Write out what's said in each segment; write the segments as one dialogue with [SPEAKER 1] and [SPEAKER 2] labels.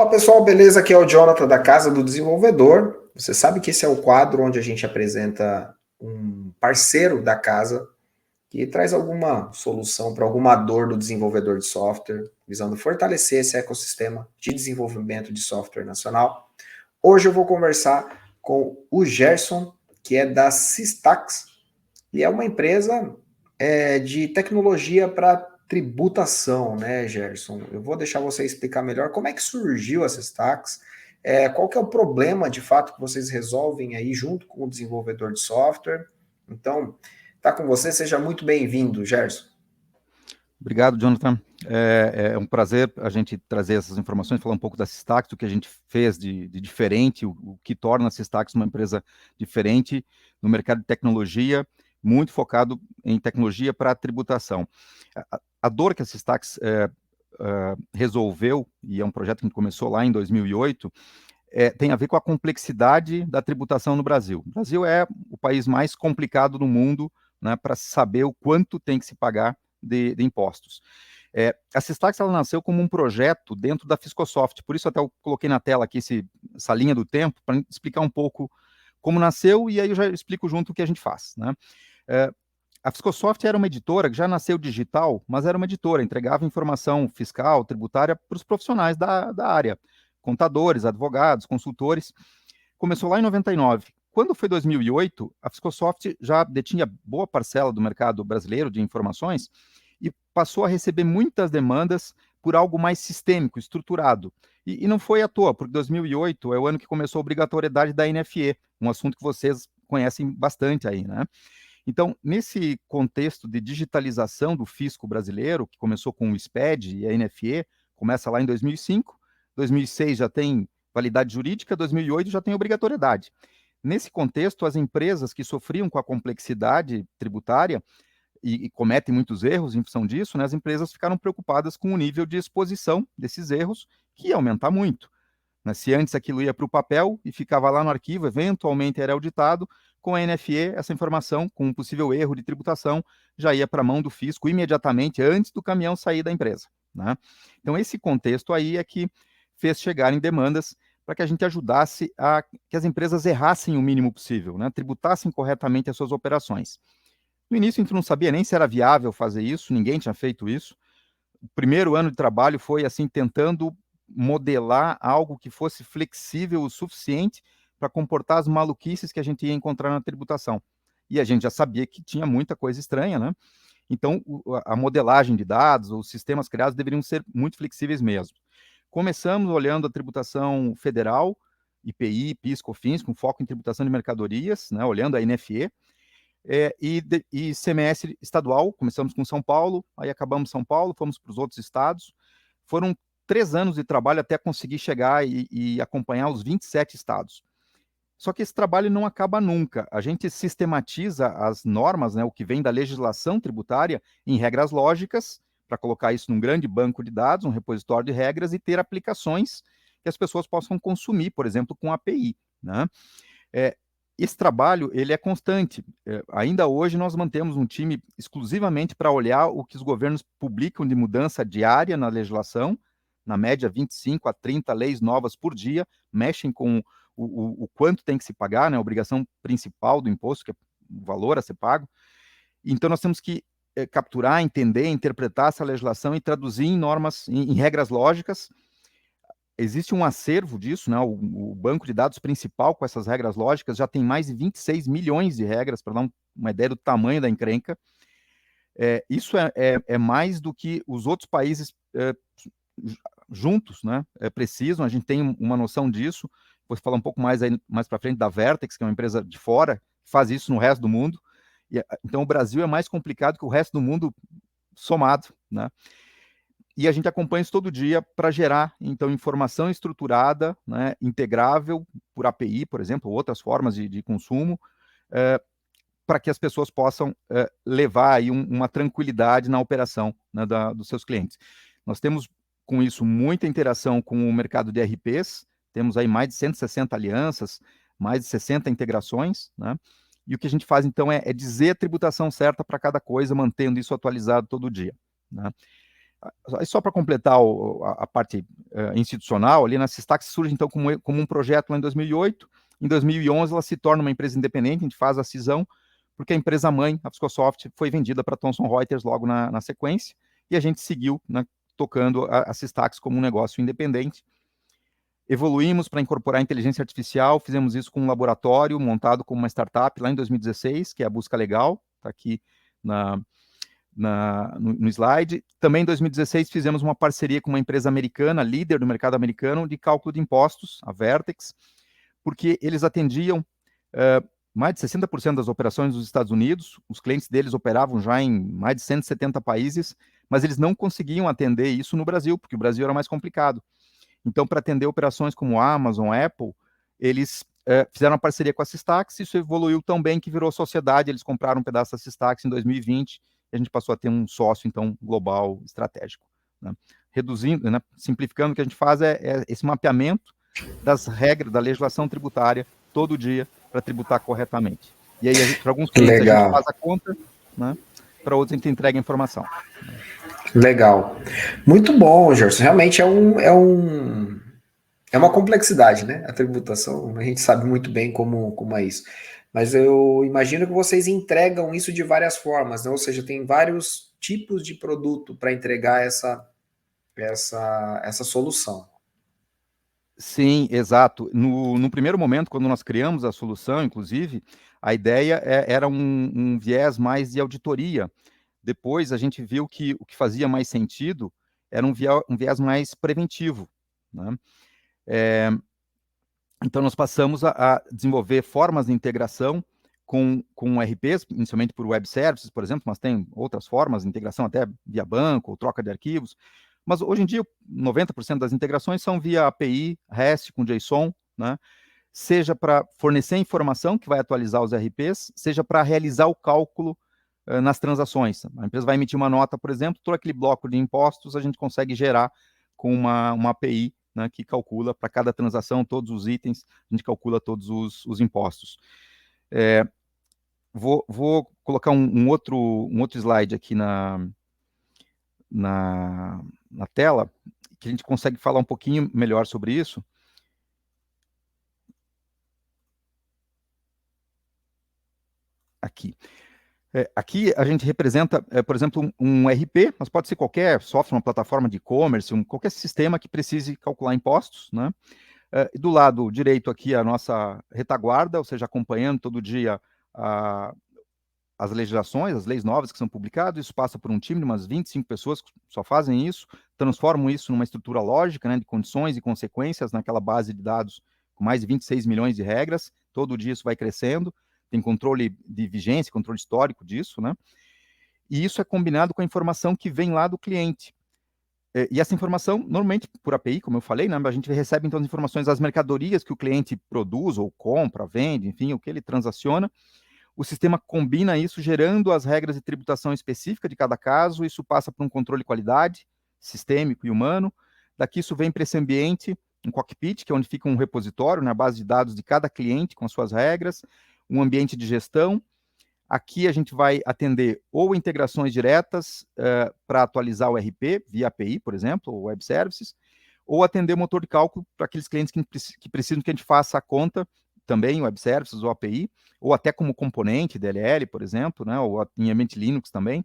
[SPEAKER 1] Fala pessoal, beleza? Aqui é o Jonathan da Casa do Desenvolvedor. Você sabe que esse é o quadro onde a gente apresenta um parceiro da casa que traz alguma solução para alguma dor do desenvolvedor de software, visando fortalecer esse ecossistema de desenvolvimento de software nacional. Hoje eu vou conversar com o Gerson, que é da Systax, e é uma empresa de tecnologia para tributação, né, Gerson? Eu vou deixar você explicar melhor como é que surgiu essas taxas, qual que é o problema, de fato, que vocês resolvem aí junto com o desenvolvedor de software. Então, tá com você, seja muito bem-vindo, Gerson.
[SPEAKER 2] Obrigado, Jonathan. É um prazer a gente trazer essas informações, falar um pouco da Systax, o que a gente fez de diferente, o que torna a Systax uma empresa diferente no mercado de tecnologia, muito focado em tecnologia para tributação. A dor que a Systax resolveu, e é um projeto que começou lá em 2008, tem a ver com a complexidade da tributação no Brasil. O Brasil é o país mais complicado do mundo, né, para saber o quanto tem que se pagar de impostos. A Systax ela nasceu como um projeto dentro da Fiscosoft, por isso até eu coloquei na tela aqui essa linha do tempo, para explicar um pouco como nasceu, e aí eu já explico junto o que a gente faz. Né? A Fiscosoft era uma editora que já nasceu digital, mas era uma editora, entregava informação fiscal, tributária para os profissionais da área, contadores, advogados, consultores. Começou lá em 99. Quando foi 2008, a Fiscosoft já detinha boa parcela do mercado brasileiro de informações e passou a receber muitas demandas por algo mais sistêmico, estruturado. E não foi à toa, porque 2008 é o ano que começou a obrigatoriedade da NFE, um assunto que vocês conhecem bastante aí, né? Então, nesse contexto de digitalização do fisco brasileiro, que começou com o SPED e a NFE, começa lá em 2005, 2006 já tem validade jurídica, 2008 já tem obrigatoriedade. Nesse contexto, as empresas que sofriam com a complexidade tributária e cometem muitos erros em função disso, né, as empresas ficaram preocupadas com o nível de exposição desses erros, que ia aumentar muito. Né? Se antes aquilo ia para o papel e ficava lá no arquivo, eventualmente era auditado, com a NFE, essa informação, com um possível erro de tributação, já ia para a mão do fisco imediatamente, antes do caminhão sair da empresa. Né? Então, esse contexto aí é que fez chegarem demandas para que a gente ajudasse a que as empresas errassem o mínimo possível, né? Tributassem corretamente as suas operações. No início, a gente não sabia nem se era viável fazer isso, ninguém tinha feito isso. O primeiro ano de trabalho foi assim, tentando modelar algo que fosse flexível o suficiente para comportar as maluquices que a gente ia encontrar na tributação. E a gente já sabia que tinha muita coisa estranha, né? Então, a modelagem de dados, os sistemas criados deveriam ser muito flexíveis mesmo. Começamos olhando a tributação federal, IPI, PIS, COFINS, com foco em tributação de mercadorias, né, olhando a NFE, e CMS estadual, começamos com São Paulo, aí acabamos São Paulo, fomos para os outros estados. Foram 3 anos de trabalho até conseguir chegar e acompanhar os 27 estados. Só que esse trabalho não acaba nunca. A gente sistematiza as normas, né, o que vem da legislação tributária, em regras lógicas, para colocar isso num grande banco de dados, um repositório de regras, e ter aplicações que as pessoas possam consumir, por exemplo, com API. Né? Esse trabalho ele é constante. Ainda hoje nós mantemos um time exclusivamente para olhar o que os governos publicam de mudança diária na legislação, na média 25 a 30 leis novas por dia, mexem com o quanto tem que se pagar, né, a obrigação principal do imposto, que é o valor a ser pago. Então nós temos que capturar, entender, interpretar essa legislação e traduzir em normas, em regras lógicas. Existe um acervo disso, né? O banco de dados principal com essas regras lógicas já tem mais de 26 milhões de regras, para dar uma ideia do tamanho da encrenca. Isso é mais do que os outros países juntos, né, precisam. A gente tem uma noção disso. Vou falar um pouco mais para frente da Vertex, que é uma empresa de fora, que faz isso no resto do mundo. Então, o Brasil é mais complicado que o resto do mundo somado, né? E a gente acompanha isso todo dia para gerar, então, informação estruturada, né, integrável por API, por exemplo, outras formas de consumo, para que as pessoas possam levar aí uma tranquilidade na operação, né, dos seus clientes. Nós temos, com isso, muita interação com o mercado de RPs, temos aí mais de 160 alianças, mais de 60 integrações, né? E o que a gente faz, então, é dizer a tributação certa para cada coisa, mantendo isso atualizado todo dia, né? Só para completar a parte institucional, ali na Systax surge então como um projeto lá em 2008. Em 2011 ela se torna uma empresa independente, a gente faz a cisão, porque a empresa mãe, a Fiscosoft, foi vendida para Thomson Reuters logo na sequência, e a gente seguiu, né, tocando a Systax como um negócio independente. Evoluímos para incorporar inteligência artificial, fizemos isso com um laboratório montado como uma startup lá em 2016, que é a Busca Legal, está aqui no slide. Também em 2016 fizemos uma parceria com uma empresa americana, líder do mercado americano de cálculo de impostos, a Vertex, porque eles atendiam mais de 60% das operações dos Estados Unidos, os clientes deles operavam já em mais de 170 países, mas eles não conseguiam atender isso no Brasil, porque o Brasil era mais complicado. Então, para atender operações como Amazon, Apple, eles fizeram uma parceria com a Systax, isso evoluiu tão bem que virou sociedade, eles compraram um pedaço da Systax em 2020, e a gente passou a ter um sócio, então, global, estratégico. Né? Reduzindo, né, simplificando, o que a gente faz é esse mapeamento das regras, da legislação tributária, todo dia, para tributar corretamente. E aí, para alguns clientes, a gente faz a conta, né? Para outros, a gente entrega a informação.
[SPEAKER 1] Legal. Muito bom, Gerson. Realmente é uma complexidade, né? A tributação, a gente sabe muito bem como é isso. Mas eu imagino que vocês entregam isso de várias formas, né? Ou seja, tem vários tipos de produto para entregar essa solução.
[SPEAKER 2] Sim, exato. No primeiro momento, quando nós criamos a solução, inclusive, a ideia era um viés mais de auditoria. Depois, a gente viu que o que fazia mais sentido era um viés mais preventivo. Né? Então, nós passamos a desenvolver formas de integração com RPs, inicialmente por web services, por exemplo, mas tem outras formas de integração, até via banco, ou troca de arquivos. Mas hoje em dia, 90% das integrações são via API, REST com JSON, né? Seja para fornecer informação que vai atualizar os RPs, seja para realizar o cálculo nas transações. A empresa vai emitir uma nota, por exemplo, todo aquele bloco de impostos a gente consegue gerar com uma API, né, que calcula para cada transação todos os itens, a gente calcula todos os impostos. Vou colocar um outro slide aqui na tela, que a gente consegue falar um pouquinho melhor sobre isso. Aqui. Aqui a gente representa, por exemplo, um RP, mas pode ser qualquer software, uma plataforma de e-commerce, qualquer sistema que precise calcular impostos, né? Do lado direito aqui a nossa retaguarda, ou seja, acompanhando todo dia as legislações, as leis novas que são publicadas, isso passa por um time de umas 25 pessoas que só fazem isso, transformam isso numa estrutura lógica, né, de condições e consequências naquela base de dados com mais de 26 milhões de regras, todo dia isso vai crescendo, tem controle de vigência, controle histórico disso, né? E isso é combinado com a informação que vem lá do cliente. E essa informação, normalmente por API, como eu falei, né, a gente recebe então as informações das mercadorias que o cliente produz ou compra, vende, enfim, o que ele transaciona. O sistema combina isso, gerando as regras de tributação específica de cada caso, isso passa por um controle de qualidade, sistêmico e humano. Daqui isso vem para esse ambiente, um cockpit, que é onde fica um repositório, na base de dados de cada cliente com as suas regras, um ambiente de gestão. Aqui a gente vai atender ou integrações diretas para atualizar o RP, via API, por exemplo, ou web services, ou atender o motor de cálculo para aqueles clientes que precisam que a gente faça a conta, também web services ou API, ou até como componente, DLL, por exemplo, né, ou em ambiente Linux também.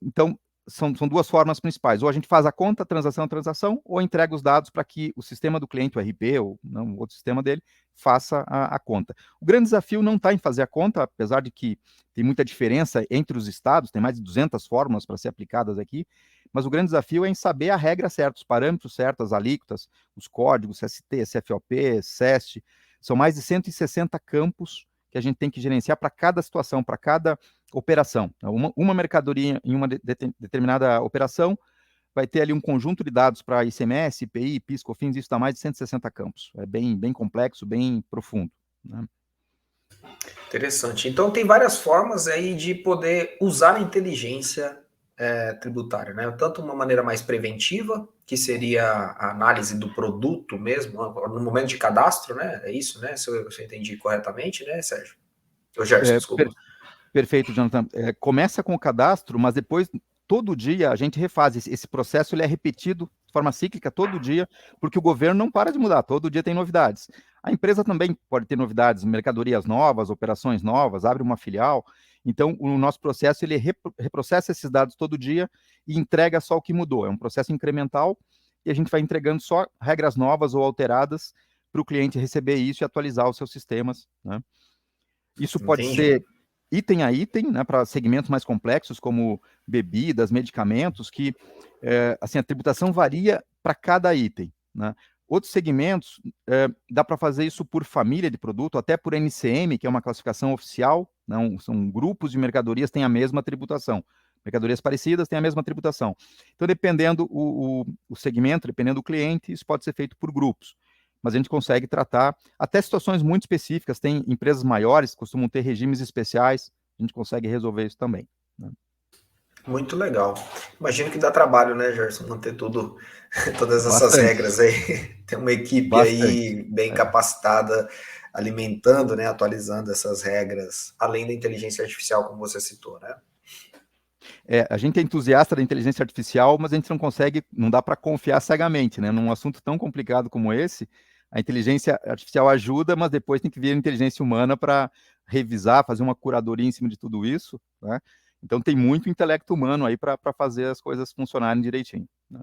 [SPEAKER 2] Então, são duas formas principais. Ou a gente faz a conta, transação, ou entrega os dados para que o sistema do cliente, o RP, ou não, outro sistema dele, faça a conta. O grande desafio não está em fazer a conta, apesar de que tem muita diferença entre os estados, tem mais de 200 fórmulas para ser aplicadas aqui, mas o grande desafio é em saber a regra certa, os parâmetros certos, as alíquotas, os códigos, CST, CFOP, SEST, são mais de 160 campos que a gente tem que gerenciar para cada situação, para cada operação. Uma mercadoria em uma determinada operação vai ter ali um conjunto de dados para ICMS, IPI, PIS, COFINS, isso dá mais de 160 campos. É bem complexo, bem profundo. Né?
[SPEAKER 1] Interessante. Então, tem várias formas aí de poder usar a inteligência tributária, né? Tanto uma maneira mais preventiva, que seria a análise do produto mesmo, no momento de cadastro, né? É isso, né? Se eu entendi corretamente, né, Sérgio? Gerson, desculpa.
[SPEAKER 2] Perfeito, Jonathan. Começa com o cadastro, mas depois todo dia a gente refaz. Esse processo ele é repetido de forma cíclica todo dia, porque o governo não para de mudar, todo dia tem novidades. A empresa também pode ter novidades, mercadorias novas, operações novas, abre uma filial. Então, o nosso processo ele reprocessa esses dados todo dia e entrega só o que mudou. É um processo incremental e a gente vai entregando só regras novas ou alteradas para o cliente receber isso e atualizar os seus sistemas, né? Isso pode
[SPEAKER 1] Entendi.
[SPEAKER 2] ser item a item, né, para segmentos mais complexos, como bebidas, medicamentos, que assim, a tributação varia para cada item, né? Outros segmentos, dá para fazer isso por família de produto, até por NCM, que é uma classificação oficial, não, são grupos de mercadorias, têm a mesma tributação. Mercadorias parecidas têm a mesma tributação. Então, dependendo o segmento, dependendo do cliente, isso pode ser feito por grupos. Mas a gente consegue tratar até situações muito específicas. Tem empresas maiores que costumam ter regimes especiais, a gente consegue resolver isso também, né?
[SPEAKER 1] Muito legal. Imagino que dá trabalho, né, Gerson, manter tudo, todas essas
[SPEAKER 2] Bastante,
[SPEAKER 1] regras aí. Tem uma equipe
[SPEAKER 2] bastante.
[SPEAKER 1] aí bem capacitada, alimentando, né, atualizando essas regras, além da inteligência artificial, como você citou, né?
[SPEAKER 2] A gente é entusiasta da inteligência artificial, mas a gente não consegue, não dá para confiar cegamente, né? Num assunto tão complicado como esse, a inteligência artificial ajuda, mas depois tem que vir a inteligência humana para revisar, fazer uma curadoria em cima de tudo isso, né? Então tem muito intelecto humano aí para fazer as coisas funcionarem direitinho, né?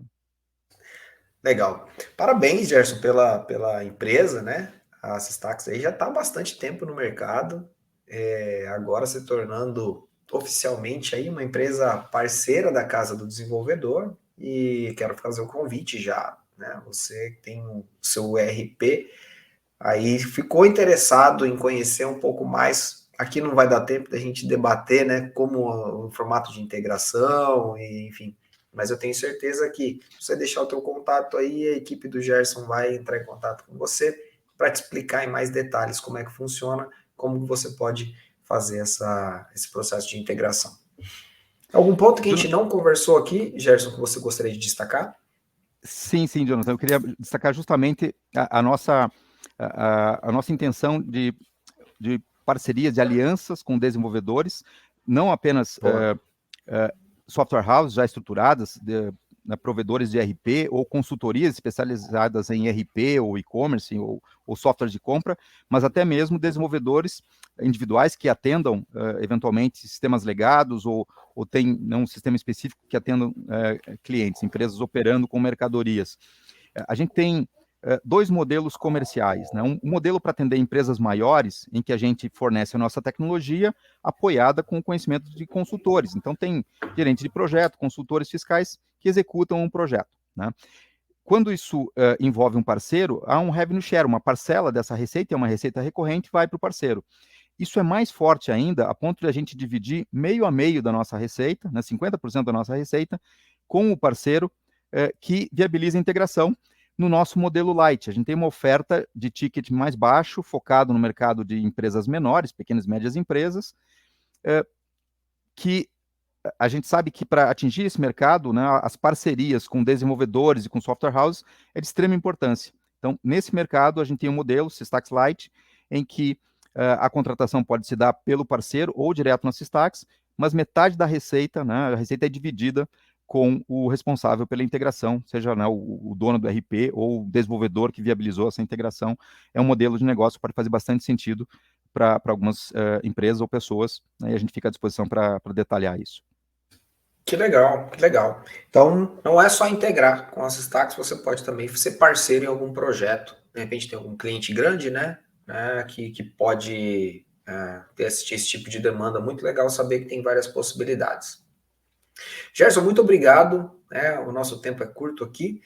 [SPEAKER 1] Legal. Parabéns, Gerson, pela empresa, né? A Sistax aí já está há bastante tempo no mercado, agora se tornando oficialmente aí uma empresa parceira da Casa do Desenvolvedor, e quero fazer o convite já, né? Você que tem o seu ERP, aí ficou interessado em conhecer um pouco mais. Aqui não vai dar tempo da gente debater, né, como o formato de integração, e, enfim. Mas eu tenho certeza que se você deixar o teu contato aí, a equipe do Gerson vai entrar em contato com você para te explicar em mais detalhes como é que funciona, como você pode fazer esse processo de integração. Algum ponto que a gente não conversou aqui, Gerson, que você gostaria de destacar?
[SPEAKER 2] Sim, sim, Jonathan. Eu queria destacar justamente a nossa intenção de parcerias, de alianças com desenvolvedores, não apenas software houses já estruturadas, né, provedores de RP ou consultorias especializadas em RP ou e-commerce ou software de compra, mas até mesmo desenvolvedores individuais que atendam eventualmente sistemas legados ou tem um sistema específico que atendam clientes, empresas operando com mercadorias. A gente tem dois modelos comerciais, né? Um modelo para atender empresas maiores, em que a gente fornece a nossa tecnologia apoiada com o conhecimento de consultores. Então, tem gerente de projeto, consultores fiscais que executam um projeto, né? Quando isso envolve um parceiro, há um revenue share, uma parcela dessa receita, é uma receita recorrente, vai para o parceiro. Isso é mais forte ainda, a ponto de a gente dividir meio a meio da nossa receita, né, 50% da nossa receita, com o parceiro que viabiliza a integração no nosso modelo light. A gente tem uma oferta de ticket mais baixo, focado no mercado de empresas menores, pequenas e médias empresas, que a gente sabe que para atingir esse mercado, né, as parcerias com desenvolvedores e com software houses é de extrema importância. Então, nesse mercado, a gente tem um modelo, Systax Lite, em que a contratação pode se dar pelo parceiro ou direto na Systax, mas metade da receita, né, a receita é dividida com o responsável pela integração, seja, né, o dono do RP ou o desenvolvedor que viabilizou essa integração. É um modelo de negócio que pode fazer bastante sentido para algumas empresas ou pessoas, né, e a gente fica à disposição para detalhar isso.
[SPEAKER 1] Que legal, que legal. Então, não é só integrar com as stacks, você pode também ser parceiro em algum projeto. De repente tem algum cliente grande, né, que pode ter esse tipo de demanda. Muito legal saber que tem várias possibilidades. Gerson, muito obrigado. O nosso tempo é curto aqui.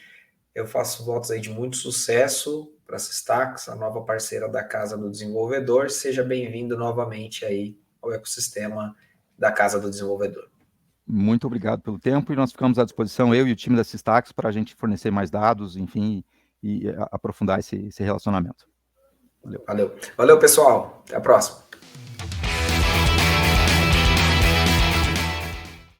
[SPEAKER 1] Eu faço votos aí de muito sucesso para a Systax, a nova parceira da Casa do Desenvolvedor. Seja bem-vindo novamente aí ao ecossistema da Casa do Desenvolvedor.
[SPEAKER 2] Muito obrigado pelo tempo e nós ficamos à disposição, eu e o time da Systax, para a gente fornecer mais dados, enfim, e aprofundar esse relacionamento.
[SPEAKER 1] Valeu. Valeu, pessoal. Até a próxima.